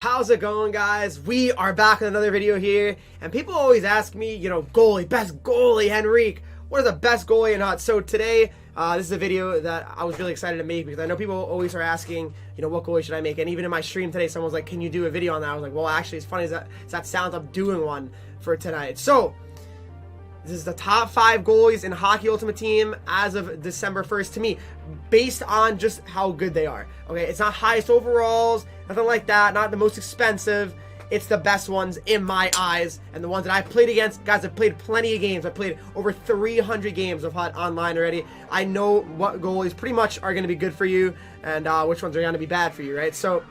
How's it going, guys? We are back with another video here, and people always ask me, goalie, best goalie, Henreek. What is the best goalie in Hut? So today, this is a video that I was really excited to make because I know people always are asking, what goalie should I make? And even in my stream today, someone was like, can you do a video on that? I was like, well, actually, it's funny as that sounds, I'm doing one for tonight. So, this is the top 5 goalies in Hockey Ultimate Team as of December 1st to me, based on just how good they are. Okay, it's not highest overalls, nothing like that, not the most expensive. It's the best ones in my eyes, and the ones that I played against. Guys, I've played plenty of games. I've played over 300 games of Hut online already. I know what goalies pretty much are going to be good for you, and which ones are going to be bad for you, right? So,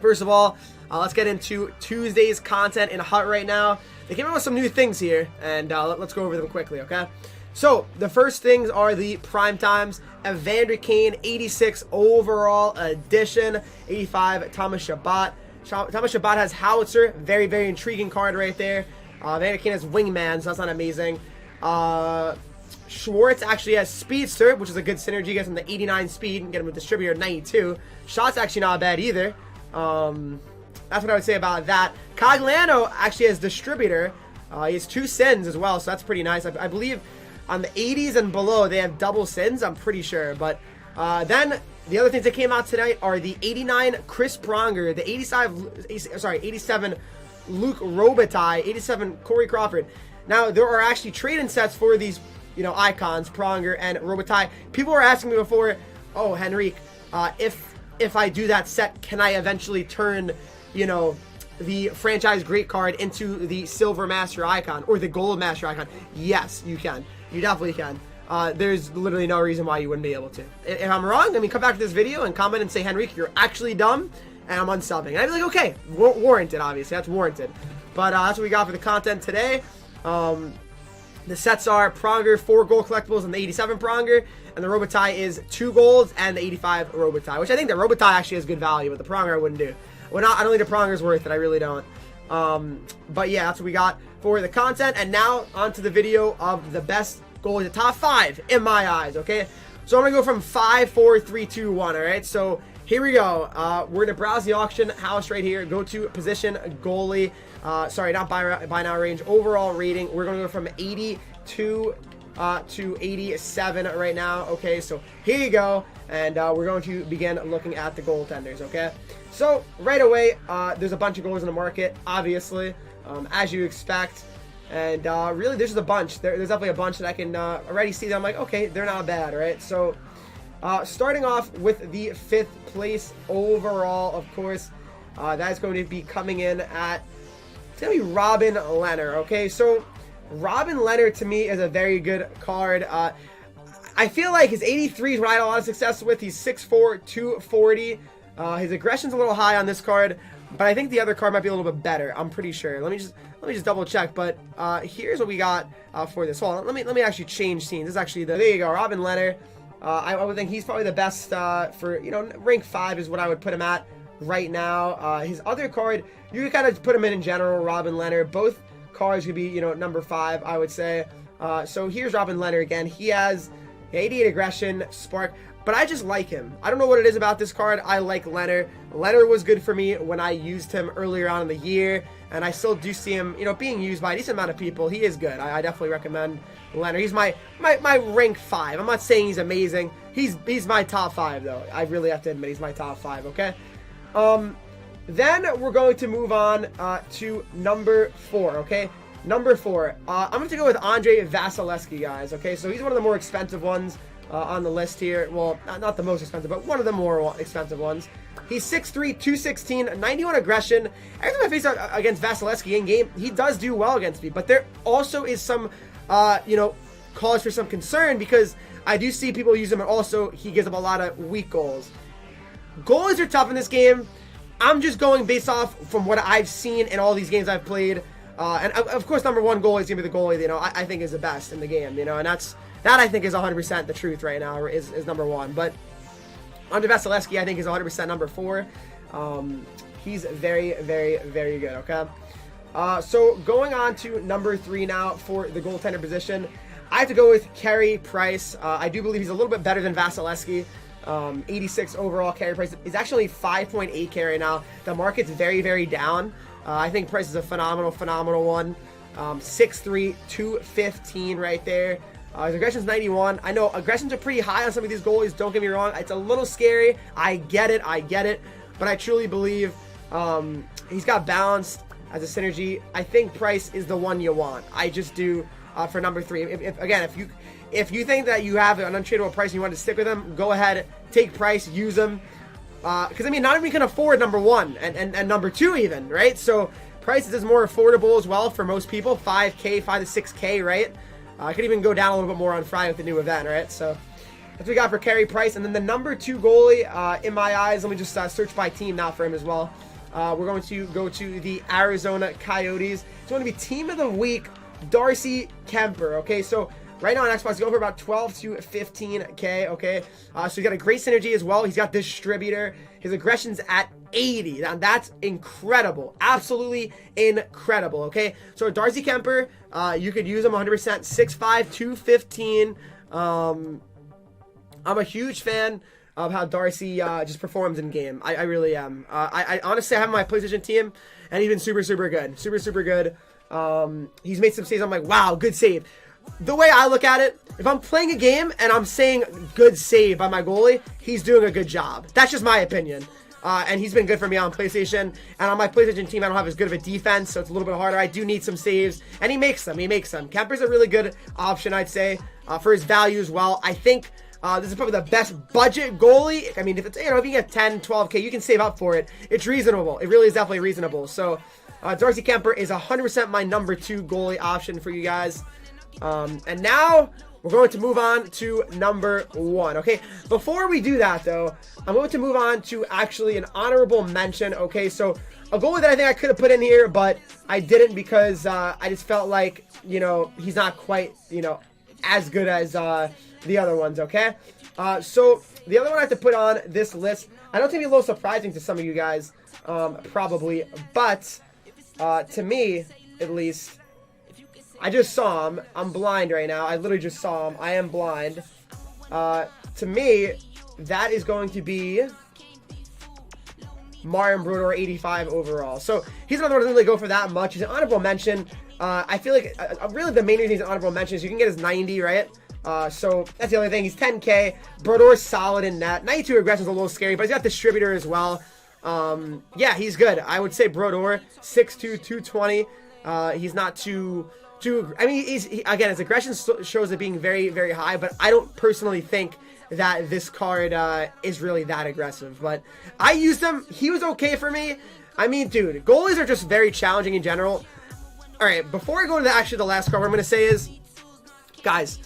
first of all, let's get into Tuesday's content in Hut right now. They came out with some new things here, and let's go over them quickly, okay? So, the first things are the prime times. Evander Kane, 86 overall edition, 85 Thomas Chabot. Thomas Chabot has Howitzer, very, very intriguing card right there. Evander Kane has Wingman, so that's not amazing. Schwartz actually has Speedster, which is a good synergy. Gets him the 89 speed and get him a distributor 92. Shot's actually not bad either. That's what I would say about that. Cogliano actually has distributor. He has 2 sins as well, so that's pretty nice. I believe on the 80s and below they have double sins, I'm pretty sure. But then the other things that came out tonight are the 89 Chris Pronger, the 87 Luke Robitaille, 87 Corey Crawford. Now there are actually trade-in sets for these, icons, Pronger and Robitaille. People were asking me before, oh, Henreek, if I do that set, can I eventually turn, the franchise great card into the silver master icon or the gold master icon? Yes, you can. You definitely can. There's literally no reason why you wouldn't be able to. If I'm wrong, come back to this video and comment and say, Henreek, you're actually dumb, and I'm unsubbing. And I'd be like, okay, warranted, obviously. That's warranted. But that's what we got for the content today. The sets are Pronger, 4 gold collectibles, and the 87 Pronger. And the Robitaille is 2 golds and the 85 Robitaille, which I think the Robitaille actually has good value, but the Pronger I wouldn't do. Well, I don't think the Pronger's worth it. I really don't. But yeah, that's what we got for the content. And now on to the video of the best goalies, the top 5 in my eyes, okay? So I'm going to go from 5, 4, 3, 2, 1, all right? So here we go. We're going to browse the auction house right here. Go to position goalie. Sorry, not buy now range. Overall rating. We're going to go from 82 to 87 right now. Okay, so here you go. And we're going to begin looking at the goaltenders, okay? So right away, there's a bunch of goalies in the market, obviously, as you expect. And really, there's just a bunch. There's definitely a bunch that I can already see that I'm like, okay, they're not bad, right? So starting off with the 5th place overall, of course, that is going to be coming in at, it's going to be Robin Lehner, okay? So Robin Lehner, to me, is a very good card. I feel like his 83 is what I had a lot of success with. He's 6'4", 240. His aggression's a little high on this card, but I think the other card might be a little bit better. I'm pretty sure. Let me just double check. But here's what we got for this. Hold on. Let me actually change scenes. This is actually there you go, Robin Lehner. I would think he's probably the best for rank 5 is what I would put him at right now. His other card, you can kind of put him in general. Robin Lehner. Both cards could be number 5, I would say. So here's Robin Lehner again. He has 88 aggression, spark, but I just like him. I don't know what it is about this card. I like Lehner. Lehner was good for me when I used him earlier on in the year, and I still do see him, being used by a decent amount of people. He is good. I definitely recommend Lehner. He's my rank 5. I'm not saying he's amazing. He's my top 5 though. I really have to admit he's my top 5. Okay. Then we're going to move on to number 4. Okay. Number 4, I'm going to go with Andre Vasilevsky, guys, okay? So he's one of the more expensive ones on the list here. Well, not the most expensive, but one of the more expensive ones. He's 6'3", 216, 91 aggression. Every time I face out against Vasilevsky in game, he does do well against me. But there also is some, cause for some concern because I do see people use him, and also he gives up a lot of weak goals. Goalies are tough in this game. I'm just going based off from what I've seen in all these games I've played. And of course, number 1 goalie is going to be the goalie, I think is the best in the game, and that I think is 100% the truth right now, is number 1. But Andre Vasilevsky, I think, is 100% number 4. He's very, very, very good, okay? So going on to number 3 now for the goaltender position, I have to go with Carey Price. I do believe he's a little bit better than Vasilevsky. 86 overall carry price. Is actually 5.8K right now. The market's very, very down. I think price is a phenomenal one. 6'3", 215 right there. His aggression's 91. I know aggressions are pretty high on some of these goalies. Don't get me wrong. It's a little scary. I get it. But I truly believe he's got balanced as a synergy. I think Price is the one you want. I just do for number 3. If you think that you have an untradeable Price and you want to stick with him, go ahead, take Price, use him. Because I mean, not everyone can afford number 1 and number 2 even, right? So Price is more affordable as well for most people. 5K, 5 to 6K, right? I could even go down a little bit more on Friday with the new event, right? So that's what we got for carry price. And then the number 2 goalie, in my eyes, let me just search by team now for him as well. We're going to go to the Arizona Coyotes. It's going to be team of the week, Darcy Kemper. Okay, so right now on Xbox, he's going for about 12 to 15K. Okay, so he's got a great synergy as well. He's got distributor. His aggression's at 80. Now that's incredible, absolutely incredible. Okay, so Darcy Kemper, you could use him 100%. 6'5", 215. I'm a huge fan of how Darcy just performs in game. I really am. I honestly have him on my PlayStation team, and he's been super good. Super good. He's made some saves. I'm like, wow, good save. The way I look at it, if I'm playing a game and I'm saying good save by my goalie, he's doing a good job. That's just my opinion. And he's been good for me on PlayStation. And on my PlayStation team, I don't have as good of a defense, so it's a little bit harder. I do need some saves, and he makes them. Kemper's a really good option, I'd say, for his value as well. I think this is probably the best budget goalie. I mean, if it's, if you get 10, 12K, you can save up for it. It's reasonable. It really is definitely reasonable. So Darcy Kemper is 100% my number 2 goalie option for you guys. And now we're going to move on to number 1. Okay, before we do that though, I'm going to move on to actually an honorable mention. Okay, so a goalie that I think I could have put in here, but I didn't because I just felt like, he's not quite, as good as the other ones. Okay, so the other one I have to put on this list, I know it's gonna be a little surprising to some of you guys, probably, but to me at least, I just saw him. I'm blind right now. I literally just saw him. I am blind. To me, that is going to be Martin Brodeur, 85 overall. So he's another one that doesn't really go for that much. He's an honorable mention. I feel like really the main reason he's an honorable mention is you can get his 90, right? So that's the only thing. He's 10K. Brodeur's solid in net. 92 aggression is a little scary, but he's got distributor as well. Yeah, he's good. I would say Brodeur, 6'2", 220. He's not too. I mean, again, his aggression shows it being very, very high, but I don't personally think that this card is really that aggressive. But I used him. He was okay for me. I mean, dude, goalies are just very challenging in general. All right, before I go to the last card, what I'm going to say is, guys,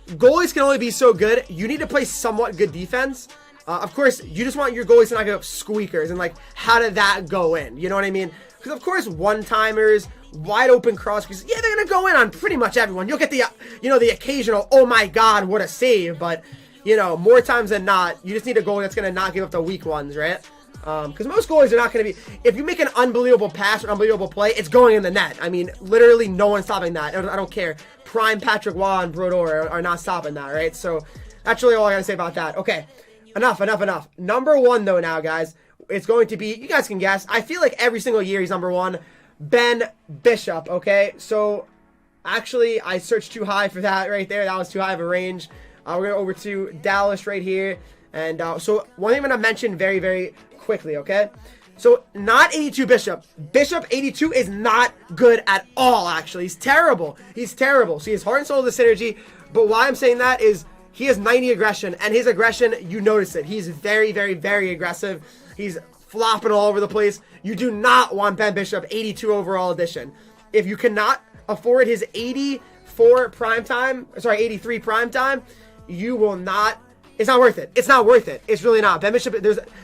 goalies can only be so good. You need to play somewhat good defense. Of course, you just want your goalies to not give up squeakers. And, like, how did that go in? You know what I mean? Because, of course, one-timers, wide open cross creases, yeah, they're going to go in on pretty much everyone. You'll get the, the occasional, oh my god, what a save. But, more times than not, you just need a goalie that's going to not give up the weak ones, right? Because most goalies are not going to be, if you make an unbelievable pass or unbelievable play, it's going in the net. I mean, literally no one's stopping that. I don't care. Prime Patrick Waugh and Brodeur are not stopping that, right? So that's really all I got to say about that. Okay, enough. Number 1, though, now, guys, it's going to be, you guys can guess, I feel like every single year he's number 1, Ben Bishop, okay? So, actually, I searched too high for that right there. That was too high of a range. We're going over to Dallas right here. And so, one thing I'm going to mention very, very quickly, okay? So, not 82 Bishop. Bishop 82 is not good at all, actually. He's terrible. So, he has heart and soul of the synergy. But why I'm saying that is he has 90 aggression. And his aggression, you notice it. He's very, very, very aggressive. He's flopping all over the place. You do not want Ben Bishop 82 overall edition. If you cannot afford his 83 prime time, you will not. It's not worth it. It's really not. Ben Bishop,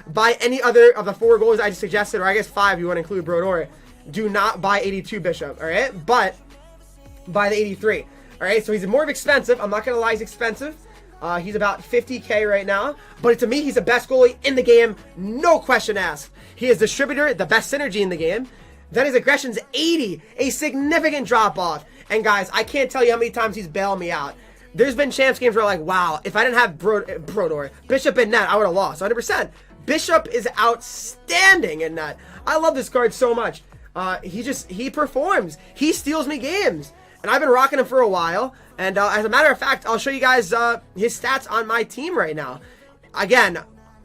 buy any other of the 4 goals I just suggested, or I guess 5 you want to include Brodeur. Do not buy 82 Bishop, all right? But buy the 83, all right? So he's more expensive. I'm not going to lie, he's expensive. He's about 50K right now. But to me, he's the best goalie in the game. No question asked. He is distributor, the best synergy in the game. Then his aggression's 80. A significant drop-off. And guys, I can't tell you how many times he's bailed me out. there's been champs games where like, wow, if I didn't have Brodor, Bishop in net, I would have lost 100%. Bishop is outstanding in net. I love this card so much. He performs. He steals me games. And I've been rocking him for a while. And as a matter of fact, I'll show you guys his stats on my team right now. Again,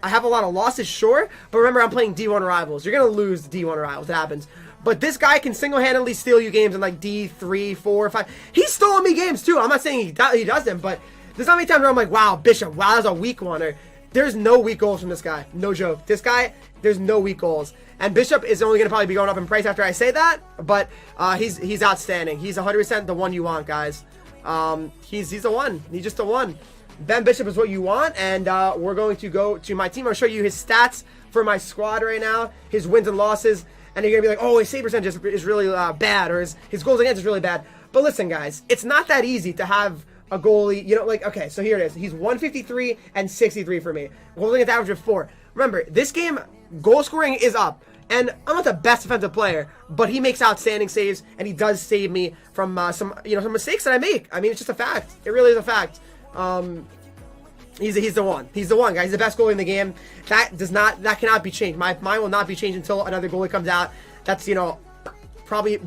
I have a lot of losses, sure. But remember, I'm playing D1 rivals. You're going to lose D1 rivals. It happens. But this guy can single-handedly steal you games in like D3, 4, 5. He's stolen me games too. I'm not saying he doesn't, but there's not many times where I'm like, wow, Bishop, wow, that's a weak one. Or there's no weak goals from this guy. No joke. This guy, there's no weak goals. And Bishop is only going to probably be going up in price after I say that. But he's outstanding. He's 100% the one you want, guys. He's the one. He's just the one. Ben Bishop is what you want. And we're going to go to my team. I'll show you his stats for my squad right now. His wins and losses. And you're going to be like, oh, his save percentage is really bad. Or his goals against is really bad. But listen, guys. It's not that easy to have a goalie, you know, like, okay, so here it is. He's 153 and 63 for me. Goals against average of 4. Remember, this game, goal scoring is up. And I'm not the best defensive player, but he makes outstanding saves, and he does save me from some mistakes that I make. I mean, it's just a fact. It really is a fact. He's the one. He's the one, guys. He's the best goalie in the game. That cannot be changed. Mine will not be changed until another goalie comes out. That's, probably,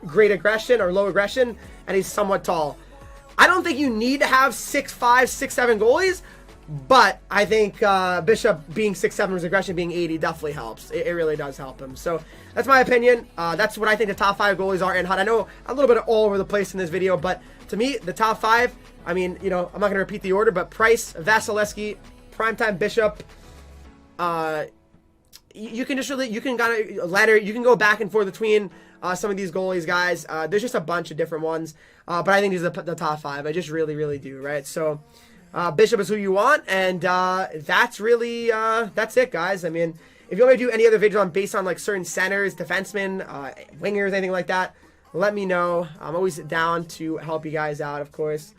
great aggression or low aggression, and he's somewhat tall. I don't think you need to have 6'5", 6'7" goalies, but I think Bishop being 6'7", his aggression being 80 definitely helps. It really does help him. So that's my opinion. That's what I think the top 5 goalies are in Hut. I know a little bit all over the place in this video, but to me, the top 5, I mean, I'm not going to repeat the order, but Price, Vasilevsky, Primetime Bishop, you can kind of ladder, you can go back and forth between some of these goalies, guys. There's just a bunch of different ones, but I think these are the top 5. I just really do, right? So Bishop is who you want, and that's really that's it, guys. I mean, if you want me to do any other videos based on like certain centers, defensemen, wingers, anything like that, let me know. I'm always down to help you guys out, of course.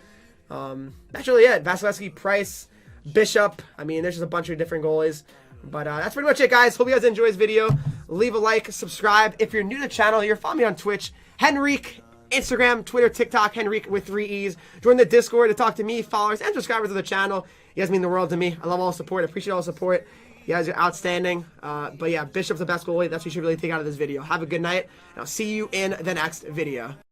That's really it. Vasilevsky, Price, Bishop. I mean, there's just a bunch of different goalies. But that's pretty much it, guys. Hope you guys enjoy this video. Leave a like, subscribe. If you're new to the channel, you're following me on Twitch, Henreek, Instagram, Twitter, TikTok, Henreek with 3 E's. Join the Discord to talk to me, followers, and subscribers of the channel. You guys mean the world to me. I love all the support. I appreciate all the support. You guys are outstanding. But yeah, Bishop's the best goalie. That's what you should really take out of this video. Have a good night, and I'll see you in the next video.